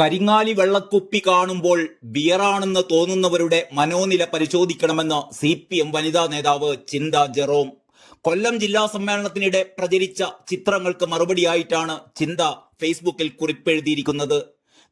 കരിങ്ങാലി വെള്ളക്കുപ്പി കാണുമ്പോൾ ബിയറാണെന്ന് തോന്നുന്നവരുടെ മനോനില പരിശോധിക്കണമെന്ന് CPM വനിതാ നേതാവ് ചിന്ത ജെറോം. കൊല്ലം ജില്ലാ സമ്മേളനത്തിനിടെ പ്രചരിച്ച ചിത്രങ്ങൾക്ക് മറുപടിയായിട്ടാണ് ചിന്ത ഫേസ്ബുക്കിൽ കുറിപ്പെഴുതിയിരിക്കുന്നത്.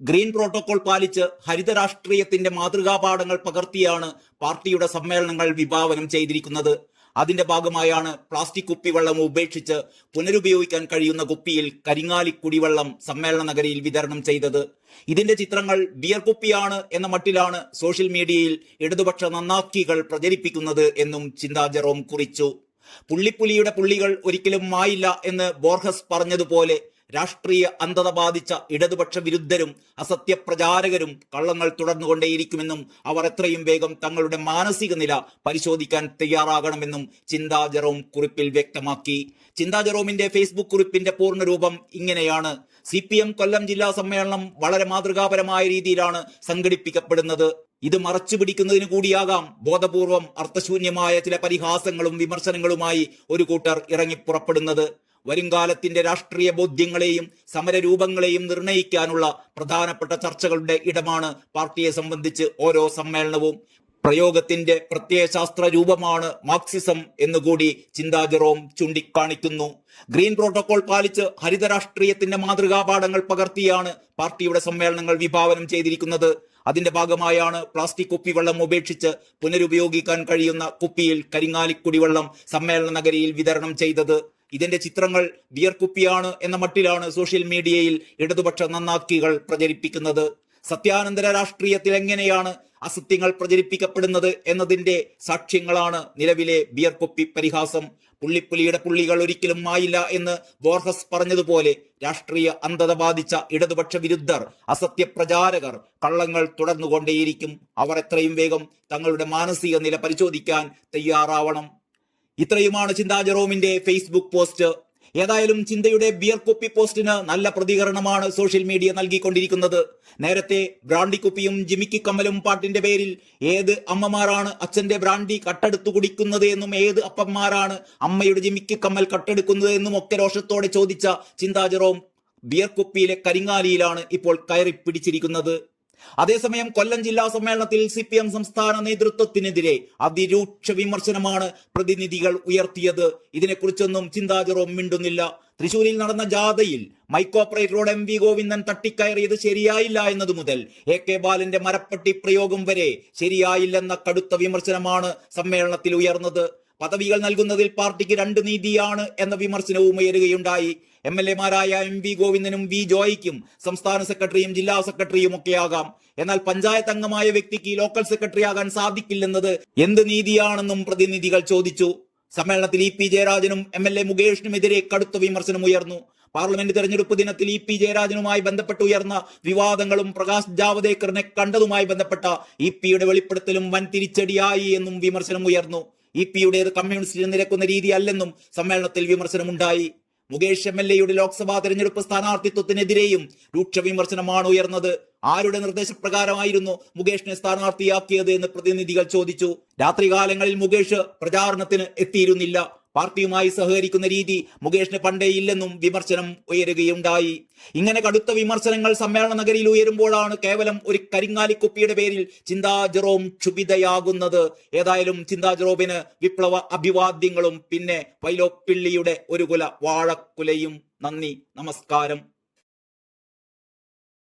ഗ്രീൻ പ്രോട്ടോകോൾ പാലിച്ച് ഹരിത രാഷ്ട്രീയത്തിന്റെ മാതൃകാപാഠങ്ങൾ പകർത്തിയാണ് പാർട്ടിയുടെ സമ്മേളനങ്ങൾ വിഭാവനം ചെയ്തിരിക്കുന്നത്. അതിന്റെ ഭാഗമായാണ് പ്ലാസ്റ്റിക് കുപ്പിവെള്ളം ഉപേക്ഷിച്ച് പുനരുപയോഗിക്കാൻ കഴിയുന്ന കുപ്പിയിൽ കരിങ്ങാലി കുടിവെള്ളം സമ്മേളന നഗരിയിൽ വിതരണം ചെയ്തത്. ഇതിന്റെ ചിത്രങ്ങൾ ബിയർ കുപ്പിയാണ് എന്ന മട്ടിലാണ് സോഷ്യൽ മീഡിയയിൽ ഇടതുപക്ഷ നന്നാക്കികൾ പ്രചരിപ്പിക്കുന്നത് എന്നും ചിന്ത ജെറോം കുറിച്ചു. പുള്ളിപ്പുലിയുടെ പുള്ളികൾ ഒരിക്കലും മായില്ല എന്ന് ബോർഹസ് പറഞ്ഞതുപോലെ രാഷ്ട്രീയ അന്ധത ബാധിച്ച ഇടതുപക്ഷ വിരുദ്ധരും അസത്യപ്രചാരകരും കള്ളങ്ങൾ തുടർന്നുകൊണ്ടേയിരിക്കുമെന്നും അവർ എത്രയും വേഗം തങ്ങളുടെ മാനസിക നില പരിശോധിക്കാൻ തയ്യാറാകണമെന്നും ചിന്ത ജെറോം കുറിപ്പിൽ വ്യക്തമാക്കി. ചിന്ത ജെറോമിന്റെ ഫേസ്ബുക്ക് കുറിപ്പിന്റെ പൂർണ്ണരൂപം ഇങ്ങനെയാണ്: CPM കൊല്ലം ജില്ലാ സമ്മേളനം വളരെ മാതൃകാപരമായ രീതിയിലാണ് സംഘടിപ്പിക്കപ്പെടുന്നത്. ഇത് മറച്ചു പിടിക്കുന്നതിന് കൂടിയാകാം ബോധപൂർവം അർത്ഥശൂന്യമായ ചില പരിഹാസങ്ങളും വിമർശനങ്ങളുമായി ഒരു കൂട്ടർ ഇറങ്ങിപ്പുറപ്പെടുന്നത്. വരുംകാലത്തിന്റെ രാഷ്ട്രീയ ബോധ്യങ്ങളെയും സമരരൂപങ്ങളെയും നിർണയിക്കാനുള്ള പ്രധാനപ്പെട്ട ചർച്ചകളുടെ ഇടമാണ് പാർട്ടിയെ സംബന്ധിച്ച് ഓരോ സമ്മേളനവും. പ്രയോഗത്തിന്റെ പ്രത്യയശാസ്ത്ര രൂപമാണ് മാർക്സിസം എന്നുകൂടി ചിന്ത ജെറോം ചൂണ്ടിക്കാണിക്കുന്നു. ഗ്രീൻ പ്രോട്ടോകോൾ പാലിച്ച് ഹരിത രാഷ്ട്രീയത്തിന്റെ മാതൃകാപാഠങ്ങൾ പകർത്തിയാണ് പാർട്ടിയുടെ സമ്മേളനങ്ങൾ വിഭാവനം ചെയ്തിരിക്കുന്നത്. അതിന്റെ ഭാഗമായാണ് പ്ലാസ്റ്റിക് കുപ്പിവെള്ളം ഉപേക്ഷിച്ച് പുനരുപയോഗിക്കാൻ കഴിയുന്ന കുപ്പിയിൽ കരിങ്ങാലി കുടിവെള്ളം സമ്മേളന നഗരിയിൽ വിതരണം ചെയ്തത്. ഇതിന്റെ ചിത്രങ്ങൾ ബിയർ കുപ്പിയാണ് എന്ന മട്ടിലാണ് സോഷ്യൽ മീഡിയയിൽ ഇടതുപക്ഷ നന്നാക്കികൾ പ്രചരിപ്പിക്കുന്നത്. സത്യാനന്തര രാഷ്ട്രീയത്തിൽ എങ്ങനെയാണ് അസത്യങ്ങൾ പ്രചരിപ്പിക്കപ്പെടുന്നത് എന്നതിന്റെ സാക്ഷ്യങ്ങളാണ് നിലവിലെ ബിയർ കുപ്പി പരിഹാസം. പുള്ളിപ്പുലിയുടെ പുള്ളികൾ ഒരിക്കലും മായില്ല എന്ന് ബോർഹസ് പറഞ്ഞതുപോലെ രാഷ്ട്രീയ അന്ധത ബാധിച്ച ഇടതുപക്ഷ വിരുദ്ധർ അസത്യപ്രചാരകർ കള്ളങ്ങൾ തുടർന്നുകൊണ്ടേയിരിക്കും. അവർ എത്രയും വേഗം തങ്ങളുടെ മാനസിക നില പരിശോധിക്കാൻ തയ്യാറാവണം. ഇത്രയുമാണ് ചിന്ത ജെറോമിന്റെ ഫേസ്ബുക്ക് പോസ്റ്റ്. ഏതായാലും ചിന്തയുടെ ബിയർ കുപ്പി പോസ്റ്റിന് നല്ല പ്രതികരണമാണ് സോഷ്യൽ മീഡിയ നൽകിക്കൊണ്ടിരിക്കുന്നത്. നേരത്തെ ബ്രാൻഡി കുപ്പിയും ജിമിക്കി കമ്മലും പാട്ടിന്റെ പേരിൽ ഏത് അമ്മമാരാണ് അച്ഛന്റെ ബ്രാൻഡി കട്ടെടുത്തു കുടിക്കുന്നത് എന്നും ഏത് അപ്പന്മാരാണ് അമ്മയുടെ ജിമിക്കി കമ്മൽ കട്ടെടുക്കുന്നത് എന്നും ഒക്കെ രോഷത്തോടെ ചോദിച്ച ചിന്ത ജെറോം ബിയർ കുപ്പിയിലെ കരിങ്ങാലിയിലാണ് ഇപ്പോൾ കയറി പിടിച്ചിരിക്കുന്നത്. അതേസമയം കൊല്ലം ജില്ലാ സമ്മേളനത്തിൽ CPM സംസ്ഥാന നേതൃത്വത്തിനെതിരെ അതിരൂക്ഷ വിമർശനമാണ് പ്രതിനിധികൾ ഉയർത്തിയത്. ഇതിനെക്കുറിച്ചൊന്നും ചിന്ത ജെറോം മിണ്ടുന്നില്ല. തൃശൂരിൽ നടന്ന ജാഥയിൽ മൈക്ക് ഓപ്പറേറ്ററോട് MV ഗോവിന്ദൻ തട്ടിക്കയറിയത് ശരിയായില്ല എന്നതു മുതൽ AK ബാലന്റെ മരപ്പട്ടി പ്രയോഗം വരെ ശരിയായില്ലെന്ന കടുത്ത വിമർശനമാണ് സമ്മേളനത്തിൽ ഉയർന്നത്. പദവികൾ നൽകുന്നതിൽ പാർട്ടിക്ക് രണ്ട് നീതിയാണ് എന്ന വിമർശനവും ഉയരുകയുണ്ടായി. MLA-മാരായ MV ഗോവിന്ദനും V ജോയിക്കും സംസ്ഥാന സെക്രട്ടറിയും ജില്ലാ സെക്രട്ടറിയും ഒക്കെയാകാം. എന്നാൽ പഞ്ചായത്ത് അംഗമായ വ്യക്തിക്ക് ലോക്കൽ സെക്രട്ടറി ആകാൻ സാധിക്കില്ലെന്നത് എന്ത് നീതിയാണെന്നും പ്രതിനിധികൾ ചോദിച്ചു. സമ്മേളനത്തിൽ EP ജയരാജനും MLA മുകേഷിനുമെതിരെ കടുത്ത വിമർശനം ഉയർന്നു. പാർലമെന്റ് തെരഞ്ഞെടുപ്പ് ദിനത്തിൽ EP ജയരാജനുമായി ബന്ധപ്പെട്ട് ഉയർന്ന വിവാദങ്ങളും പ്രകാശ് ജാവദേക്കറിനെ കണ്ടതുമായി ബന്ധപ്പെട്ട EP-യുടെ വെളിപ്പെടുത്തലും വൻ തിരിച്ചടിയായി എന്നും വിമർശനം ഉയർന്നു. EP-യുടേത് കമ്മ്യൂണിസ്റ്റിന് നിരക്കുന്ന രീതിയല്ലെന്നും സമ്മേളനത്തിൽ വിമർശനമുണ്ടായി. മുകേഷ് MLA-യുടെ ലോക്സഭാ തെരഞ്ഞെടുപ്പ് സ്ഥാനാർത്ഥിത്വത്തിനെതിരെയും രൂക്ഷ വിമർശനമാണ് ഉയർന്നത്. ആരുടെ നിർദ്ദേശപ്രകാരമായിരുന്നു മുകേഷിനെ സ്ഥാനാർത്ഥിയാക്കിയത് എന്ന് പ്രതിനിധികൾ ചോദിച്ചു. രാത്രികാലങ്ങളിൽ മുകേഷ് പ്രചാരണത്തിന് എത്തിയിരുന്നില്ല. പാർട്ടിയുമായി സഹകരിക്കുന്ന രീതി മുകേഷിന് പണ്ടേ ഇല്ലെന്നും വിമർശനം ഉയരുകയുണ്ടായി. ഇങ്ങനെ കടുത്ത വിമർശനങ്ങൾ സമ്മേളന നഗരിയിൽ ഉയരുമ്പോഴാണ് കേവലം ഒരു കരിങ്ങാലിക്കുപ്പിയുടെ പേരിൽ ചിന്ത ജെറോം ക്ഷുഭിതയാകുന്നത്. ഏതായാലും ചിന്ത ജെറോമിന് വിപ്ലവ അഭിവാദ്യങ്ങളും പിന്നെ വൈലോപ്പിള്ളിയുടെ ഒരു കുല വാഴക്കുലയും. നന്ദി, നമസ്കാരം.